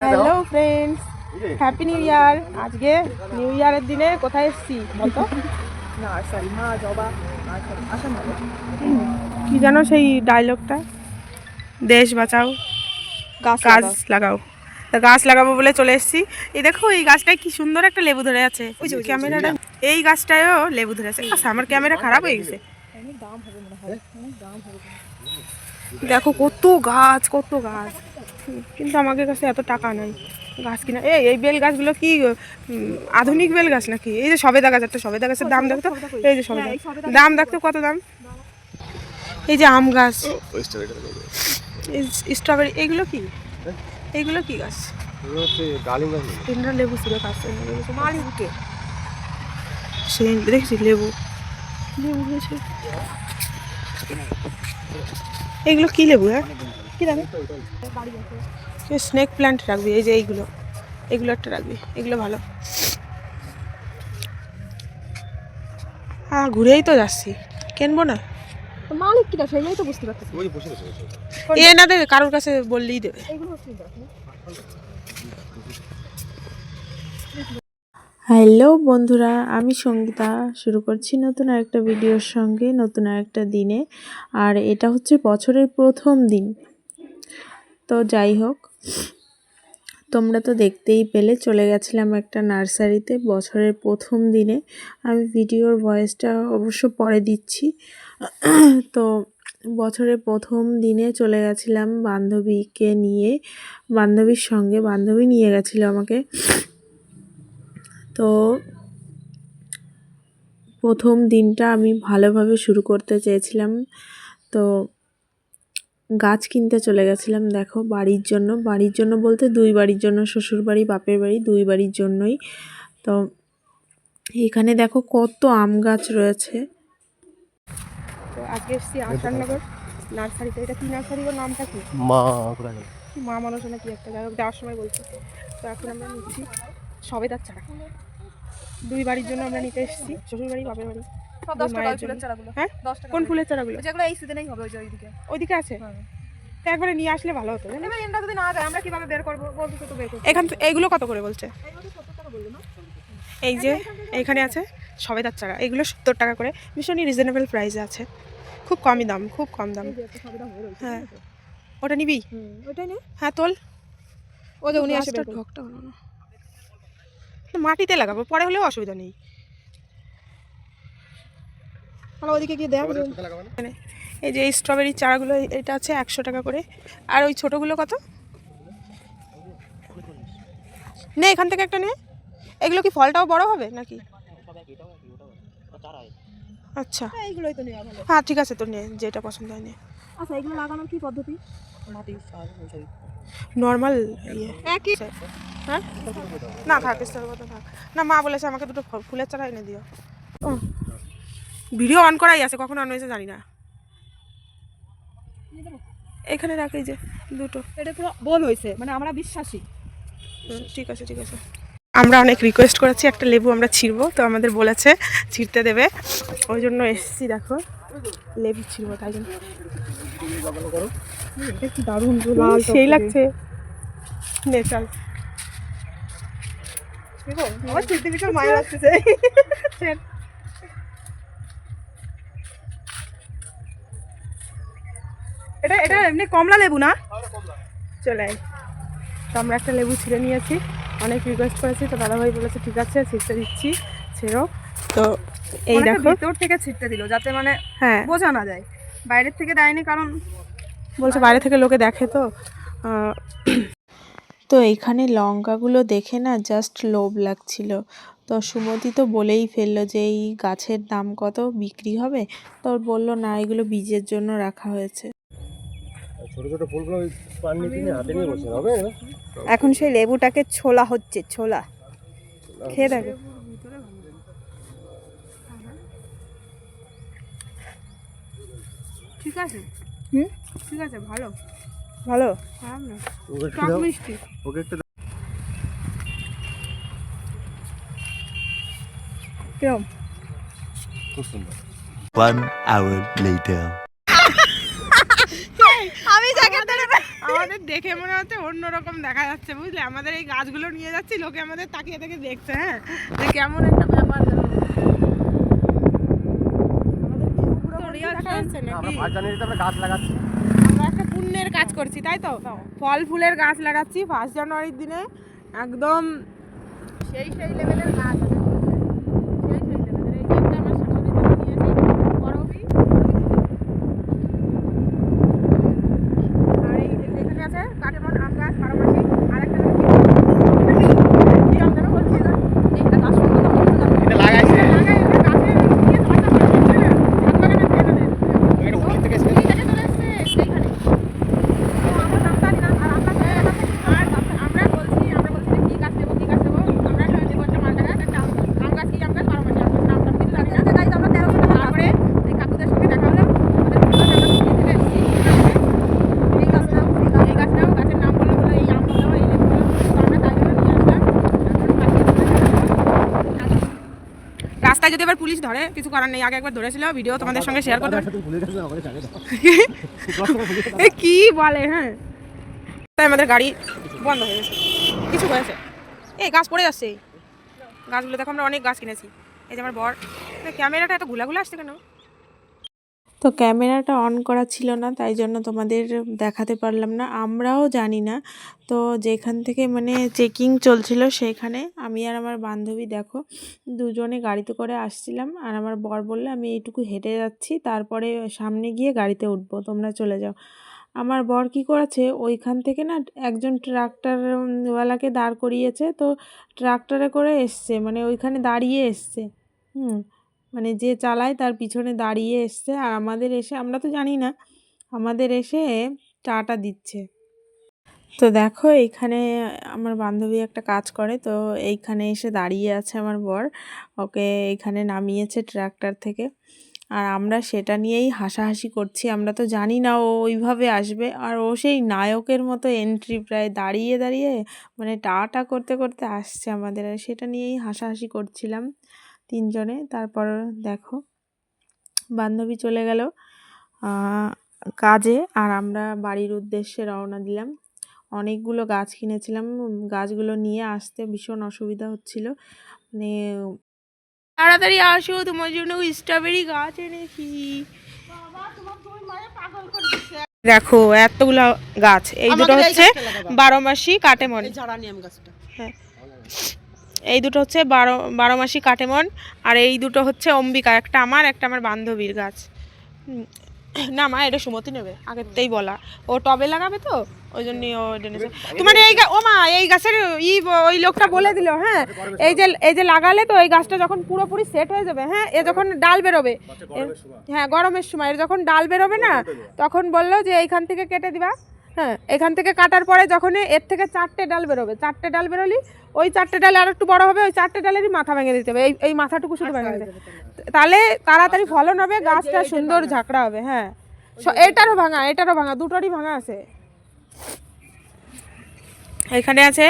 Hello friends, happy new year. আজকে new ইয়ারের দিনে কোথায় এসেছি বলতো? নার্সারি। মা জবা কি জানো সেই ডায়লগটা, দেশ বাঁচাও গাছ লাগাও। তা গাছ লাগাবো বলে চলে এসেছি। এই দেখো এই গাছটায় কি সুন্দর একটা লেবু ধরে আছে। ক্যামেরাটা এই গাছটায়ও লেবু ধরে আছে। আচ্ছা, আমার ক্যামেরা খারাপ হয়ে গেছে। দেখো কত গাছ কত গাছ, কিন্তু আমাদের কাছে এত টাকা নাই গাছ কিনা। এই বেল গাছগুলো কি আধুনিক বেল গাছ নাকি? এই যে সবেদা গাছ, একটা সবেদা গাছের দাম দেখতো। এই যে সবেদা দাম দেখতো, কত দাম। এই যে আম গাছ, স্ট্রবেরি, এইগুলো কি? এইগুলো কি গাছ? লেবু ছিল গাছ, মালিককে সে দেখছি লেবু হয়েছে। এইগুলো কি লেবু? হ্যাঁ, কি দাম? স্নেক প্ল্যান্ট রাখবি। এই যে এইগুলো, এগুলো একটা রাখবি, এগুলো ভালো। হ্যাঁ, ঘুরেই তো যাচ্ছি, কিনবো না। মালিক কিটা সেটাই তো বুঝতে পারছি। এ না দেবে, কারোর কাছে বললেই দেবে। হ্যালো বন্ধুরা, আমি সঙ্গীতা। শুরু করছি নতুন আরেকটা ভিডিওর সঙ্গে, নতুন আরেকটা দিনে। আর এটা হচ্ছে বছরের প্রথম দিন। তো যাই হোক, তোমরা তো দেখতেই পেলে, চলে গেছিলাম একটা নার্সারিতে বছরের প্রথম দিনে। আমি ভিডিওর ভয়েসটা অবশ্য পরে দিচ্ছি। তো বছরের প্রথম দিনে চলে গেছিলাম বান্ধবীকে নিয়ে, বান্ধবীর সঙ্গে। বান্ধবী নিয়ে গেছিলো আমাকে। তো প্রথম দিনটা আমি ভালোভাবে শুরু করতে চেয়েছিলাম। তো গাছ কিনতে চলে গেছিলাম, দেখো বাড়ির জন্য বলতে দুই বাড়ির জন্য, শ্বশুর বাড়ি বাপের বাড়ি দুই বাড়ির জন্যই। তো এখানে দেখো কত আম গাছ রয়েছে। তো আজকে এসেছি আসাননগর নার্সারিতে। এটা কি নার্সারি, ওর নামটা কি? মা মনসা কি একটা, যাওয়ার সময় বলছে। তো এখন আমরা নিচ্ছি সবেদার চারা। দুই বাড়ির জন্য আমরা নিতে এসেছি, শ্বশুর বাড়ি বাপের বাড়ি। হ্যাঁ, কোন ফুলের চারাগুলো? যেগুলো এই সিজনেই হবে, ওইদিকে আছে। তো একবারে নিয়ে আসলে ভালো হতো। যদি না যায় আমরা কিভাবে বের করবো? এখান এইগুলো কত করে বলছে? এই যে এইখানে আছে সবেদার চারা, এগুলো 70 টাকা করে, ভীষণই রিজনেবল প্রাইসে আছে। খুব কমই দাম, খুব কম দাম। হ্যাঁ, ওটা নিবি? ওটাই নে। হ্যাঁ তোল। ও যে উনি আসে ঢকটা হলো না, মাটিতে লাগাবো, পরে হলেও অসুবিধা নেই। ওদিকে গিয়ে দেখ। এই যে এই স্ট্রবেরির চারাগুলো, এটা আছে 100 টাকা করে। আর ওই ছোটোগুলো কত? নে এখান থেকে একটা নে। এগুলো কি ফলটাও বড় হবে নাকি? আচ্ছা, এইগুলোই তো নেওয়া ভালো। হ্যাঁ ঠিক আছে, তো নে, যেটা পছন্দ হয় নে। আচ্ছা, এগুলো লাগানোর কি পদ্ধতি? নর্মাল ইয়ে একই। হ্যাঁ না, থাক থাক না। মা বলেছে আমাকে দুটো ফুলের চারা এনে দিও। ভিডিও অন করাই আছে, কখন অন হয়েছে জানি না। এখানে রাখি যে দুটো, এটা পুরো বল হয়েছে, মানে আমরা বিশ্বাসী। ঠিক আছে ঠিক আছে। আমরা অনেক রিকোয়েস্ট করেছি একটা লেবু আমরা ছিঁড়বো, তো আমাদের বলেছে ছিঁড়তে দেবে, ওই জন্য এসেছি। দেখো লেবু ছিঁড়বো, তাই জন্য। দারুণ সেই লাগছে। নে চল। মায়ের আসতেছে। এটা এটা এমনি কমলা লেবু না? চলে আয়। তো আমরা একটা লেবু ছিঁড়ে নিয়েছি, অনেক রিকোয়েস্ট করেছি, তো দাদাভাই বলেছে ঠিক আছে ছিঁড়তে দিচ্ছি, ছেড়ো। তো এই দেখো ভিতর থেকে ছিঁড়তে দিল, যাতে মানে হ্যাঁ বোঝা না যায়, বাইরের থেকে দেয়নি, কারণ বলছে বাইরে থেকে লোকে দেখে। তো তো এইখানে লঙ্কাগুলো দেখে না জাস্ট লোভ লাগছিল। তো সুমতি তো বলেই ফেললো যে এই গাছের দাম কত, বিক্রি হবে? তো বললো না, এগুলো বীজের জন্য রাখা হয়েছে। ছোট ছোট ফুলগুলো পান নিয়ে হাতে নিয়ে বসে হবে। এখন সেই লেবুটাকে ছোলা হচ্ছে, ছোলা খেয়ে দেখো। ঠিক আছে, ঠিক আছে, ভালো ভালো, খারাপ না, টক মিষ্টি। ওকে একটা কেমন? খুব সুন্দর। 1 hour later. আমি জ্যাকেট ধরে আমাদের দেখে মনে হচ্ছে অন্যরকম দেখা যাচ্ছে বুঝলে, আমাদের এই গাছগুলো নিয়ে যাচ্ছি, লোকে আমাদের তাকিয়ে তাকিয়ে দেখছে, হ্যাঁ যে কেমন একটা ব্যাপার যেন। আমরা ভাত জানিয়ে দিতে আমরা গাছ লাগাচ্ছি। আমরা একটা পুণ্যের কাজ করছি, তাই তো, ফল ফুলের গাছ লাগাচ্ছি 1 জানুয়ারির দিনে, একদম সেই লেভেলের গাছ। সেই লেভেলের এই গাছটা আমার শাশুড়ি থেকে নিয়েছি, করবি। আর এই এখানে আছে কাঠেমন আম গাছ 12 মাসি, আর একটা কি আম যেন বলছি না, এইটা গাছ এটা লাগাইছে লাগাই এটা গাছের নিয়ে ধরতে পারছে না, ছাদ বাগানে ছেড়ে দেন। এটা ওখান থেকে এসে এই গাছে চলে এসছে সেইখানে। তো আমরা নামতাম না, আর আমরা চলে গেলাম। আর আমরা বলছি যে কি গাছ নেবো আমরা নেবো একটা মালটা গাছ, একটা আম গাছ, কি আম গাছ 12 মাসি, আমরা নামটা কিছু জানি না। তাই আমরা 1300 টাকা। তারপরে এই কাকুদের সঙ্গে দেখা হলো, আমাদের বললো যে আমরা পুরী থেকে এসেছি, এই গাছ নাও, এই গাছ নাও, গাছের নাম বললো, বললো এই আম বললো, এই লেবু বললো। তো আমরা তাই জন্য নিয়ে আসলাম। এখন রাস্তায় যদি এবার পুলিশ ধরে কিছু করার নেই, আগে একবার ধরেছিল, ভিডিও তোমাদের সঙ্গে শেয়ার করতে পারি। ভুলে গেছে আমাকে জানে দাও। এ কি বলে, হ্যাঁ তাই আমাদের গাড়ি বন্ধ হয়ে গেছে, কিছু হয়েছে, এই গাছ পড়ে যাচ্ছে। গাছগুলো দেখো, আমরা অনেক গাছ কিনেছি। এই যে আমার বর, ক্যামেরাটা এত ঘুলা আসছে কেন? তো ক্যামেরাটা অন করা ছিল না, তাই জন্য তোমাদের দেখাতে পারলাম না, আমরাও জানি না। তো যেখান থেকে মানে চেকিং চলছিল সেখানে আমি আর আমার বান্ধবী দেখো দুজনে গাড়িতে করে আসছিলাম, আর আমার বর বললে আমি এইটুকু হেঁটে যাচ্ছি, তারপরে সামনে গিয়ে গাড়িতে উঠবো, তোমরা চলে যাও। আমার বর কী করেছে, ওইখান থেকে না একজন ট্রাক্টরওয়ালাকে দাঁড় করিয়েছে, তো ট্রাক্টরে করে এসছে, মানে ওইখানে দাঁড়িয়ে এসছে। মানে যে চালায় তার পিছনে দাঁড়িয়ে এসছে, আর আমাদের এসে, আমরা তো জানি না, আমাদের এসে চাটা দিচ্ছে। তো দেখো এইখানে আমার বান্ধবী একটা কাজ করে, তো এইখানে এসে দাঁড়িয়ে আছে আমার বর, ওকে এইখানে নামিয়েছে ট্রাক্টর থেকে, আর আমরা সেটা নিয়েই হাসাহাসি করছি। আমরা তো জানি না ও ওইভাবে আসবে, আর ও সেই নায়কের মতো এন্ট্রি, প্রায় দাঁড়িয়ে দাঁড়িয়ে মানে টাটা করতে করতে আসছে আমাদের, আর সেটা নিয়েই হাসাহাসি করছিলাম তিনজনে। তারপর দেখো বান্ধবী চলে গেল কাজে, আর আমরা বাড়ির উদ্দেশ্যে রওনা দিলাম। অনেকগুলো গাছ কিনেছিলাম, গাছগুলো নিয়ে আসতে ভীষণ অসুবিধা হচ্ছিল, মানে তাড়াতাড়ি আসো, তোমার জন্য স্ট্রবেরি গাছ এনেছি। দেখো এতগুলো গাছ, এই দুটো হচ্ছে 12 মাসি কাটেমন, হ্যাঁ এই দুটো হচ্ছে 12 মাসি কাটেমন, আর এই দুটো হচ্ছে অম্বিকা, একটা আমার বান্ধবীর গাছ। না মা, এটা সুমতি নেবে, আগেরটাই বলা, ও টবে লাগাবে তো ওই জন্যই ও এনেছে। তোমার এই ও মা, এই গাছের ওই লোকটা বলে দিল, হ্যাঁ এই যে লাগালে তো এই গাছটা যখন পুরোপুরি সেট হয়ে যাবে, হ্যাঁ এ যখন ডাল বেরোবে, হ্যাঁ গরমের সময় এর যখন ডাল বেরোবে না, তখন বললো যে এইখান থেকে কেটে দিবা, হ্যাঁ এখান থেকে কাটার পরে যখন এর থেকে 4টে ডাল বেরোবে, 4টে ডাল বেরোলি ওই 4টে ডাল আর একটু বড় হবে, ওই 4টে ডালেরই মাথা ভেঙে দিতে হবে, এই মাথাটুকু শুধু ভেঙে দিতে হবে, তাহলে তাড়াতাড়ি ফলন হবে, গাছটা সুন্দর ঝাঁকড়া হবে। হ্যাঁ এটারও ভাঙা, দুটোরই ভাঙা আছে, এখানে আছে।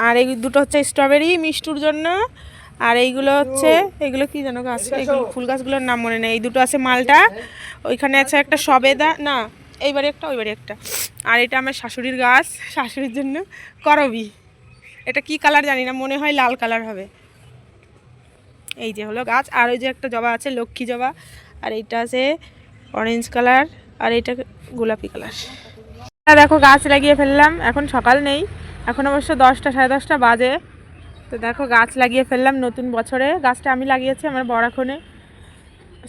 আর এই দুটো হচ্ছে স্ট্রবেরি মিষ্টুর জন্য, আর এইগুলো হচ্ছে, এগুলো কি জানো গাছ, এইগুলো ফুল গাছগুলোর নাম মনে নেই। এই দুটো আছে মালটা, ওইখানে আছে একটা সবেদা, না এইবারে একটা ওইবারে একটা, আর এটা আমার শাশুড়ির গাছ, শাশুড়ির জন্য করবি, এটা কি কালার জানি না, মনে হয় লাল কালার হবে। এই যে হলো গাছ, আর ওই যে একটা জবা আছে লক্ষ্মী জবা, আর এইটা আছে অরেঞ্জ কালার, আর এইটা গোলাপি কালার। দেখো গাছ লাগিয়ে ফেললাম, এখন সকাল নেই, এখন অবশ্য 10টা 10:30 বাজে। তো দেখো গাছ লাগিয়ে ফেললাম নতুন বছরে, গাছটা আমি লাগিয়েছি, আমার বড় এখনে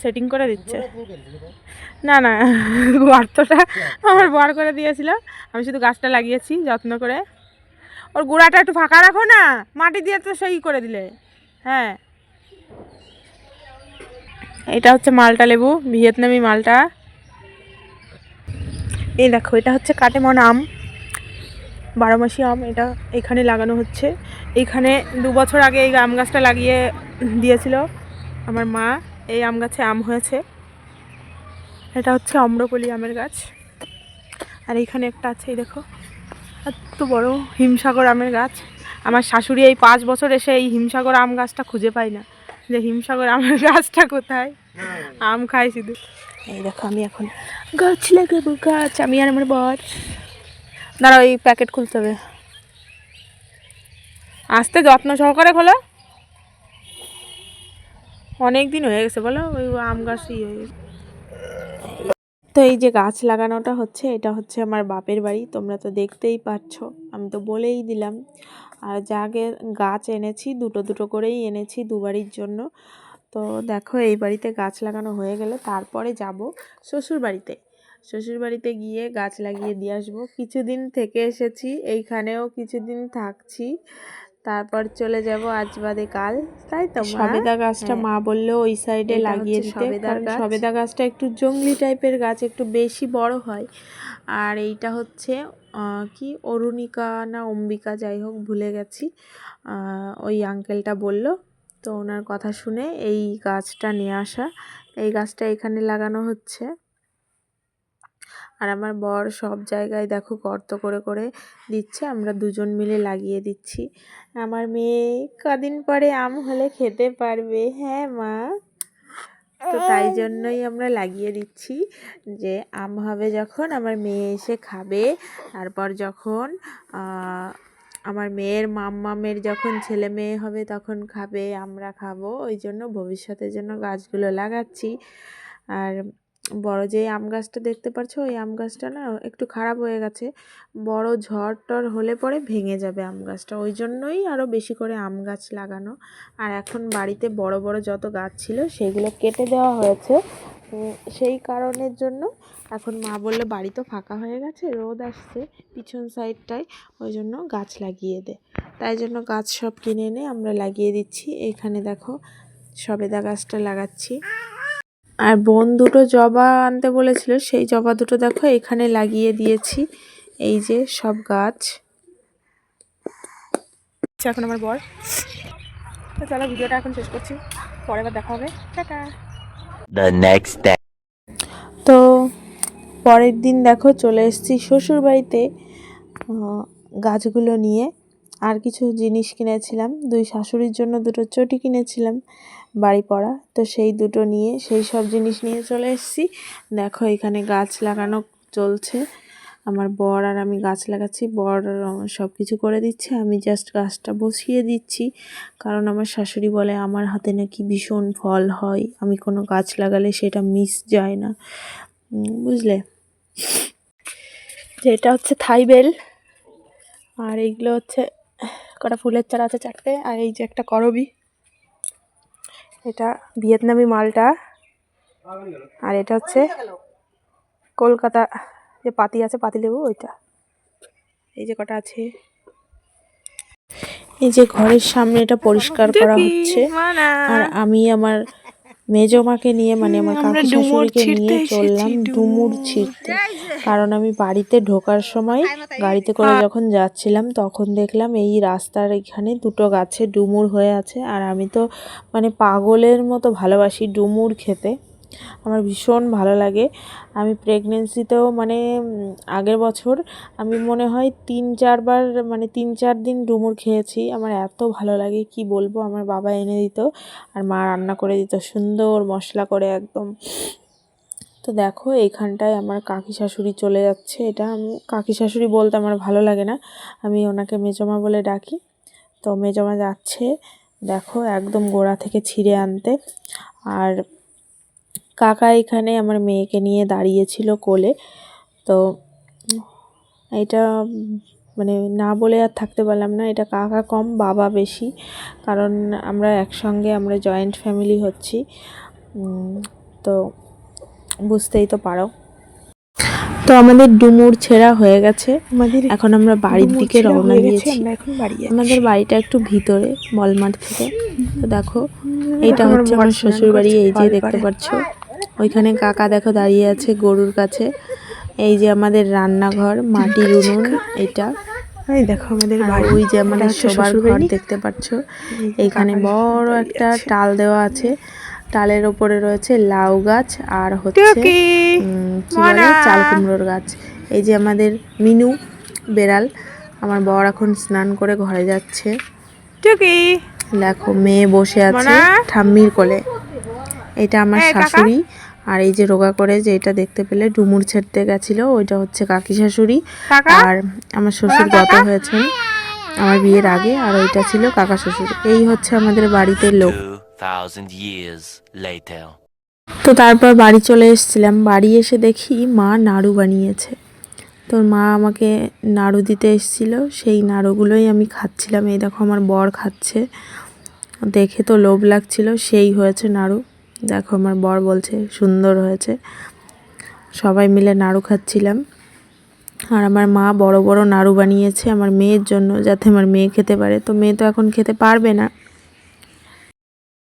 সেটিং করে দিচ্ছে। না না, গর্তটা আমার বড় করে দিয়েছিল, আমি শুধু গাছটা লাগিয়েছি যত্ন করে। ওর গোড়াটা একটু ফাঁকা রাখো না, মাটি দিয়ে তো সেই করে দিলে। হ্যাঁ এটা হচ্ছে মালটা লেবু, ভিয়েতনামি মালটা। এই দেখো এটা হচ্ছে কাটেমন আম, 12 মাসি আম, এটা এখানে লাগানো হচ্ছে। এখানে 2 বছর আগে এই আম গাছটা লাগিয়ে দিয়েছিল আমার মা, এই আম গাছে আম হয়েছে। এটা হচ্ছে অম্রপলি আমের গাছ, আর এইখানে একটা আছে, এই দেখো এত বড় হিমসাগর আমের গাছ। আমার শাশুড়ি এই 5 বছর এসে এই হিমসাগর আম গাছটা খুঁজে পাই না, যে হিমসাগর আমের গাছটা কোথায়, আম খাই শুধু। এই দেখো আমি এখন গাছ লাগাবো, গাছ আমি আর আমার বর, দাঁড়াও, এই প্যাকেট খুলতে হবে। আস্তে যত্ন সহকারে খোলো। অনেক দিন হয়ে গেছে বলো, ওই আম গাছই হয়ে গেছে। তো এই যে গাছ লাগানোটা হচ্ছে, এটা হচ্ছে আমার বাপের বাড়ি, তোমরা তো দেখতেই পাচ্ছ, আমি তো বলেই দিলাম। আর যাকে গাছ এনেছি দুটো দুটো করেই এনেছি দু বাড়ির জন্য। তো দেখো এই বাড়িতে গাছ লাগানো হয়ে গেলে তারপরে যাব শ্বশুর বাড়িতে। শ্বশুর বাড়িতে গিয়ে গাছ লাগিয়ে দিয়ে আসবো। কিছুদিন থেকে এসেছি, এইখানেও কিছুদিন থাকছি, তারপর চলে যাব আজ বাদে কাল। তাই তো সবেদা গাছটা মা বললো ওই সাইডে লাগিয়ে দিতে, কারণ সবেদা গাছটা একটু জংলি টাইপের গাছ, একটু বেশি বড় হয়। আর এইটা হচ্ছে কি অরুণিকা না অম্বিকা, যাই হোক ভুলে গেছি, ওই আঙ্কেলটা বলল। তো ওনার কথা শুনে এই গাছটা নিয়ে আসা, এই গাছটা এখানে লাগানো হচ্ছে। আর আমার বর সব জায়গায় দেখো গর্ত করে করে দিচ্ছে, আমরা দুজন মিলে লাগিয়ে দিচ্ছি। আমার মেয়ে কদিন পরে আম হলে খেতে পারবে। হ্যাঁ মা, তো তাই জন্যই আমরা লাগিয়ে দিচ্ছি যে আম হবে যখন আমার মেয়ে এসে খাবে, তারপর যখন আমার মেয়ের মাম্মামের যখন ছেলে মেয়ে হবে তখন খাবে, আমরা খাবো, ওই জন্য ভবিষ্যতের জন্য গাছগুলো লাগাচ্ছি। আর বড় যে আম গাছটা দেখতে পাচ্ছ, ওই আম গাছটা না একটু খারাপ হয়ে গেছে, বড় ঝড় টড় হলে পরে ভেঙে যাবে আম গাছটা, ওই জন্যই আরও বেশি করে আম গাছ লাগানো। আর এখন বাড়িতে বড় বড় যত গাছ ছিল সেগুলো কেটে দেওয়া হয়েছে, সেই কারণের জন্য এখন মা বললো বাড়ি তো ফাঁকা হয়ে গেছে, রোদ আসছে পিছন সাইডটায়, ওই জন্য গাছ লাগিয়ে দে। তাই জন্য গাছ সব কিনে এনে আমরা লাগিয়ে দিচ্ছি। এইখানে দেখো সবেদা গাছটা লাগাচ্ছি। আর বোন দুটো জবা আনতে বলেছিল, সেই জবা দুটো দেখো এখানে লাগিয়ে দিয়েছি। এই যে সব গাছ। এখন আমার বর, তো চলো ভিডিওটা এখন শেষ করছি, পরে আবার দেখা হবে, টাটা। The next day. তো পরের দিন দেখো চলে এসেছি শ্বশুর বাড়িতে গাছগুলো নিয়ে। আর কিছু জিনিস কিনেছিলাম, দুই শাশুড়ির জন্য দুটো চটি কিনেছিলাম বাড়ি পড়া, তো সেই দুটো নিয়ে সেই সব জিনিস নিয়ে চলে এসেছি। দেখো এখানে গাছ লাগানো চলছে, আমার বর আর আমি গাছ লাগাচ্ছি, বর সব কিছু করে দিচ্ছে, আমি জাস্ট গাছটা বসিয়ে দিচ্ছি। কারণ আমার শাশুড়ি বলে আমার হাতে নাকি ভীষণ ফল হয়, আমি কোনো গাছ লাগালে সেটা মিস যায় না, বুঝলে। যেটা হচ্ছে থাইবেল, আর এইগুলো হচ্ছে কটা ফুলের চারা আছে 4টে, আর এই যে একটা করবি, এটা ভিয়েতনামি মালটা, আর এটা হচ্ছে কলকাতা যে পাতি আছে পাতিলেবু ওইটা। এই যে কটা আছে, এই যে ঘরের সামনে এটা পরিষ্কার করা হচ্ছে। আর আমি আমার মেজমাকে নিয়ে মানে আমার কাকি শাশুড়িকে নিয়ে চললাম ডুমুর ছিঁড়তে, কারণ আমি বাড়িতে ঢোকার সময় গাড়িতে করে যখন যাচ্ছিলাম তখন দেখলাম এই রাস্তার এখানে দুটো গাছে ডুমুর হয়ে আছে। আর আমি তো মানে পাগলের মতো ভালোবাসি ডুমুর খেতে, আমার ভীষণ ভালো লাগে। আমি প্রেগনেন্সিতেও মানে আগের বছর আমি মনে হয় 3-4 বার মানে 3-4 দিন ডুমুর খেয়েছি, আমার এত ভালো লাগে কি বলবো। আমার বাবা এনে দিত আর মা রান্না করে দিত সুন্দর মশলা করে একদম। তো দেখো এইখানটায় আমার কাকি শাশুড়ি চলে যাচ্ছে, এটা আমি কাকি শাশুড়ি বলতে আমার ভালো লাগে না, আমি ওনাকে মেজমা বলে ডাকি। তো মেজমা যাচ্ছে দেখো একদম গোড়া থেকে ছিঁড়ে আনতে। আর কাকা এখানে আমার মেয়েকে নিয়ে দাঁড়িয়েছিল কোলে। তো এটা মানে না বলে আর থাকতে পারলাম না, এটা কাকা কম বাবা বেশি, কারণ আমরা একসঙ্গে আমরা জয়েন্ট ফ্যামিলি হচ্ছি, তো বুঝতেই তো পারো। তো আমাদের ডুমুর ছেঁড়া হয়ে গেছে, এখন আমরা বাড়ির দিকে রওনা দিয়েছি। আমাদের বাড়িটা একটু ভিতরে বলমাঠ থেকে। তো দেখো এইটা হচ্ছে আমার শ্বশুর বাড়ি, এই যে দেখতে পাচ্ছ। ওইখানে কাকা দেখো দাঁড়িয়ে আছে গরুর কাছে। এই যে আমাদের রান্নাঘর, মাটির উনুন এটা। এই দেখো আমাদের বাড়ি, ওই যে আমাদের শোবার ঘর দেখতে পাচ্ছ। এইখানে বড় একটা টাল দেওয়া আছে, টালের ওপরে রয়েছে লাউ গাছ আর হচ্ছে কি বলে চাল কুমড়োর গাছ। এই যে আমাদের মিনু বেড়াল, আমার বর এখন স্নান করে ঘরে যাচ্ছে। দেখো মেয়ে বসে আছে ঠাম্মির কোলে, এটা আমার শাশুড়ি আর এই যে রোগা করে যে এটা দেখতে পেলে ডুমুর ছেড়তে গেছিলো, ওইটা হচ্ছে কাকি শাশুড়ি। কাকা? আর আমার শ্বশুর গত হয়েছেন আমার বিয়ের আগে, আর ওইটা ছিল কাকা শ্বশুর। এই হচ্ছে আমাদের বাড়িতে লোক। 2,000 years later. তো তারপর বাড়ি চলে এসেছিলাম। বাড়ি এসে দেখি মা নাড়ু বানিয়েছে। তোর মা আমাকে নাড়ু দিতে এসেছিল, সেই নাড়ুগুলোই আমি খাচ্ছিলাম। এই দেখো আমার বর খাচ্ছে, দেখে তো লোভ লাগছিল। সেই হয়েছে নাড়ু, দেখো আমার বর বলছে সুন্দর হয়েছে। সবাই মিলে নাড়ু খাচ্ছিলাম। আর আমার মা বড় বড় নাড়ু বানিয়েছে আমার মেয়ের জন্য, যাতে আমার মেয়ে খেতে পারে। তো মেয়ে তো এখন খেতে পারবে না,